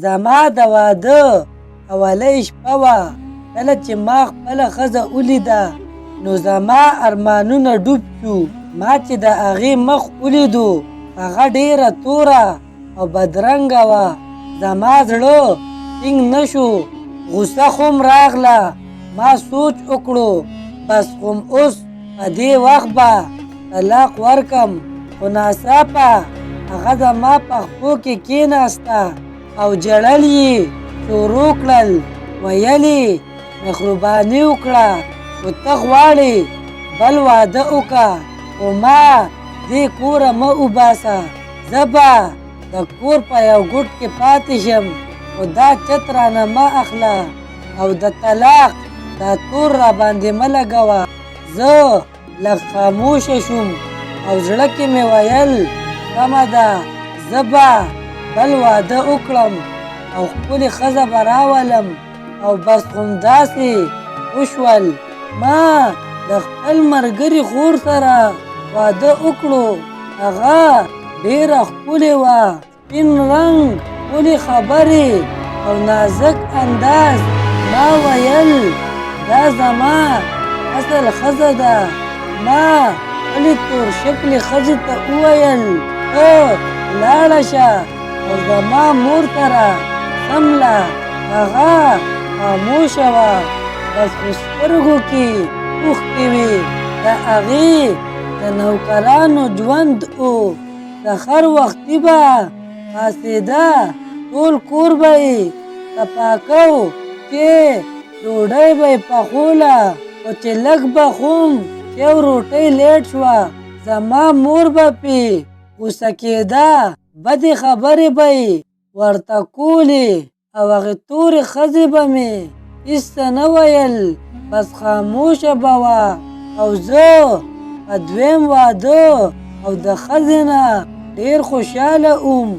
زما د واده اولی شپه وه کله چې ما خپله ښځه ولیده نو زما ارمانونه ډوب شو. ما چې د هغې مخ ولیدو هغه ډېره توره او بدرنګه وه. زما زړه ټینګ نه شو، غوسه خو راغله. ما سوچ وکړو بس خو اوس په دې وخت به طلاق ورکم، خو ناڅاپه هغه زما په خپو کې کېناسته او ژړل یې شروع کړل. ویل یې مهرباني وکړه خو ته غواړې بل واده وکړه، خو ما دې کوره مه وباسه. زه به د کور په یو ګوټ کې پاتې شم، خو دا چت رانه مه اخله او د طلاق دا تور را باندې مه لګوه. زه لږ خاموشه شوم او زړه کې مې ویل سمه ده، زه به بل واده وکړم او خپلې ښځه به راولم. او بس همداسې وشول. ما د خپل ملګري خور سره واده وکړو. هغه ډېره ښکلې وه، سپین رنګ، ښکلې خبرې او نازک انداز. ما ویل دا زما اصل ښځه ده. ما خپلې تور شکلې ښځې ته وویل ته لاړه شه او زما مور سره سمله. هغه خاموشه وه، بس په سترګو کې اوښکې وې. د هغې د نوکرانو ژوند و. سحر وختي به پاڅېده، ټول کور به یې صفا کو، چې ډوډۍ به یې پخوله. خو چې لږ به خوم یو روټۍ لیټ شوه، زما مور به پې غوسه کېده، بدې خبرې به یې ورته کولې او هغې تورې ښځې به مې هېڅ څه نه ویل، بس خاموشه به وه. او زه په دویم واده او د ښځې نه ډېر خوشحاله وم.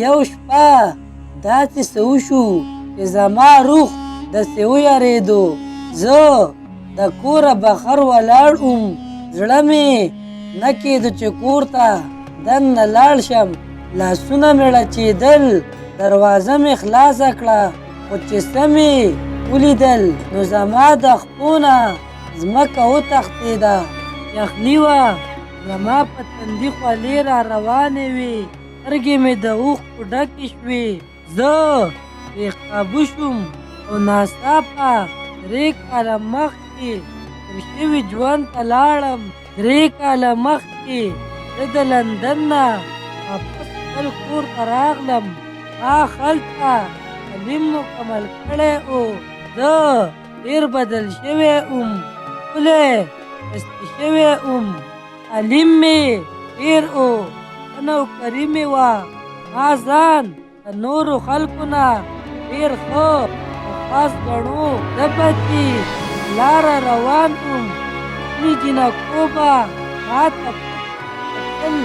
یو شپه داسې څه وشو چې زما روح داسې ویرېدو. زه د کوره بهر ولاړ وم، زړه مې نه کېده چې کور ته دننه لاړ شم. لاسونه مې ړچېدل، دروازه مې خلاصه کړه، خو چې څه مې ولیدل نو زما د خپو نه ځمکه وتښتېده. یخني وه، زما په تندي خولې را روانې وې، سترګې مې د اوښکو ډکې شوې. زه بې قابو شوم او ناڅاپه 3 کاله مخکې تېر شوي ژوند ته لاړم. 3 کاله مخکې زه د لندن نه واپس خپل کور ته راغلم. ما هلته تعلیم مکمل کړی و. زه ډېر بدل شوی وم، ښکلی ښایسته شوی وم، تعلیم مې ډېر و، ښه نوکري مې وه. ما ځان د نورو خلکو نه ډېر ښه او خاص ګڼو. زه به چې لاره روان وم، خپلې جینکو به ما ته کتل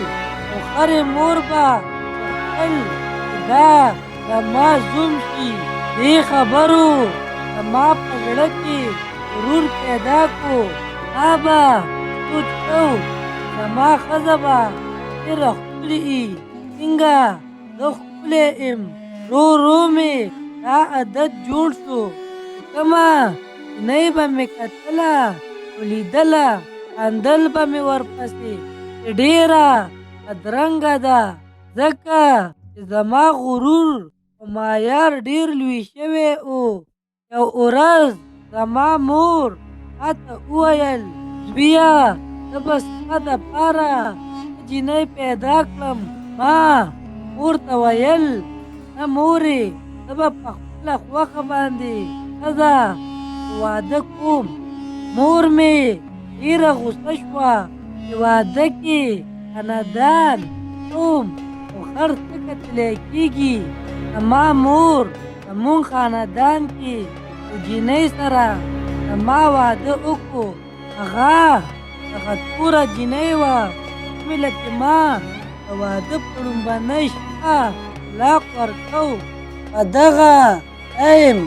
او خرې مور به غوښتل چې دا زما زوم شي. دې خبرو زما په زړه کې غرور پیدا کړو. ما به سوچ کو زما ښځه به ډېره ښکلې وي، څنګه زه ښکلی یم. ورو ورو مې دا عادت جوړ شو چې کومه نجلۍ به مې کتله او لیدله خندل به مې ورپسې چې ډېره بدرنګه ده، ځکه چې زما غرور او معیار ډېر لوی شوی و. یو ورځ زما مور ماته وویل زویه زه به ستا دپاره جینۍ پیدا کړم. ما ورته ویل نه مورې، زه به په خپله خوښه باندې ښځه واده کوم. مور مې ډېره غوسه شوه چې واده کې خاندان، نوم او هر څه کتلی کېږي. زما مور زموږ خاندان کې د جینۍ سره زما واده وکړو. هغه دغه توره جینۍ وه، کومې چې ما د واده په لومبنۍ شپه طلاق ورکو. په دغه ټایم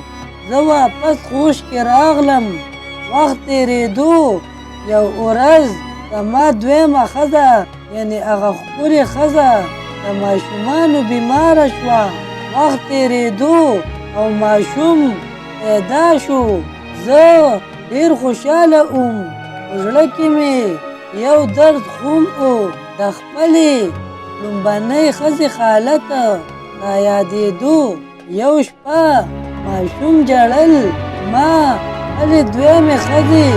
زه واپس خوش کې راغلم. وخت تېرېدو یو ورځ زما دویمه ښځه یعنې هغه ښکلې ښځه د ماشومانو بیماره شوه. وخت تېرېدو او ماشوم پیدا شو. زه ډېر خوشحاله وم. په زړه کې مې یو درد خون و. د خپلې لومبنۍ ښځې حالت رایادېدو. یو شپه ماشوم ژړل. ما خپلې دویمې ښځې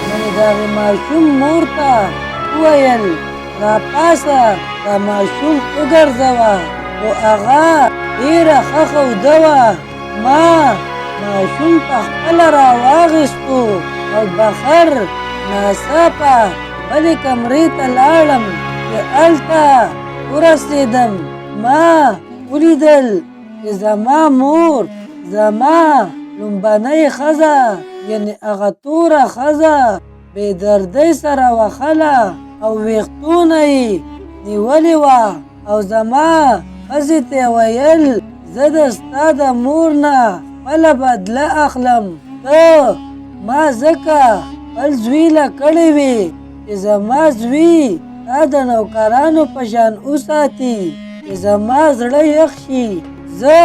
یعنې د هغې ماشوم مور ته وویل راپاسه دا ماشوم وګرځوه. خو هغه ډېره ښه خوده وه. ما ماشوم په خپله راواخیستو او بهر ناڅاپه بلې کمرې ته لاړم. چې هلته ورسېدم ما ولیدل چې زما مور زما لومبنۍ ښځه یعنې هغه توره ښځه بې دردۍ سره وخله او ویښتونه یې نیولې وه او زما ښځې ته یې ویل زه د ستا د مور نه خپله بدله اخلم. ته ما ځکه خپل زوی له کړې وې چې زما زوی تا د نوکرانو په شان وساتي چې زما زړه یخ شي. زه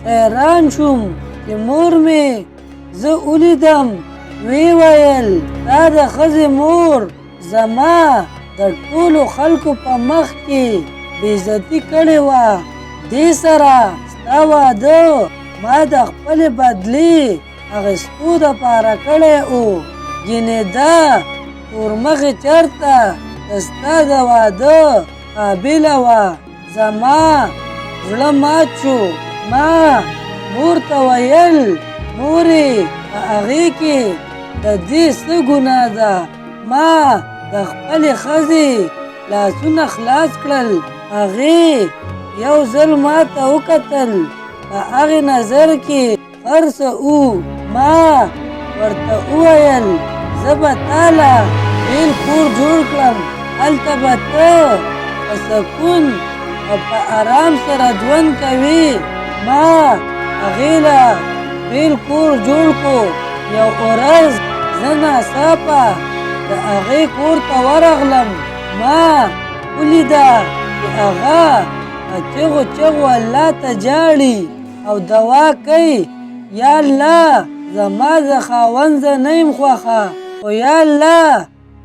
حیران شوم چې مور مې زه ولیدم. وی ویل تا د ښځې مور زما د ټولو خلکو په مخ کې بېعزتي کړې وه. دې سره ستا واده ما د خپلې بدلې اخیستو دپاره کړی و. ګینې دا تورمخې چېرته د ستا د واده قابله وه. زما زړه مات شو. ما مور ته ویل مورې په هغې کې د دې څه ګناه ده. ما د خپلې ښځې لاسونه خلاص کړل. هغې یو ځل ما ته وکتل. په هغې نظر کې هر څه و. ما ورته وویل زه به تاله بېل کور جوړ کړم. هلته به ته په سکون او په آرام سره ژوند کوې. ما هغې له بېل کور جوړ کړو. یو ورځ زه ناڅاپه د هغې کور ته ورغلم. ما ولیده چې هغه په چغو چغو الله ته جاړي او دعا کوي یا الله زما د خاوند زه نه یم خوښه خو یا الله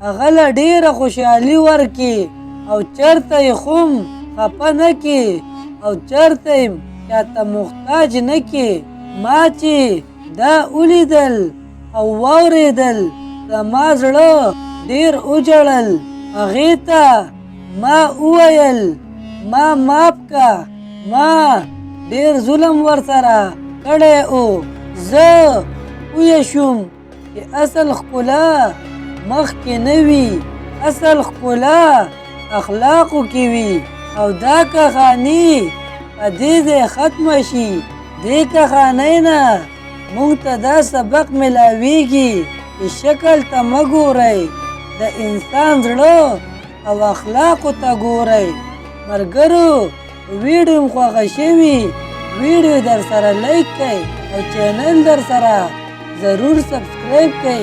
هغه له ډېره خوشحالي ورکړي او چېرته یې خم خفه نه کړي او چېرته یې چاته محتاج نه کړي. ما چې دا ولیدل او واورېدل زما زړه ډېر وژړل. هغې ته ما وویل ما معاف که. ما ډېر ظلم ورسره کړی و. زه پوه شوم چې اصل ښکلا مخکې نه وي، اصل ښکلا اخلاقو کې وي. او دا کهاني په دې ځای ختمه شي. دې کهانۍ نه موږ ته دا سبق ملاویږي چې شکل ته مه ګورئ، د انسان زړه او اخلاقو ته ګورئ. ملګرو ویډیو م خوښه شوي ویډیو در سره لایک کړئ او چینل در سره ضرور سبسکرایب کړئ.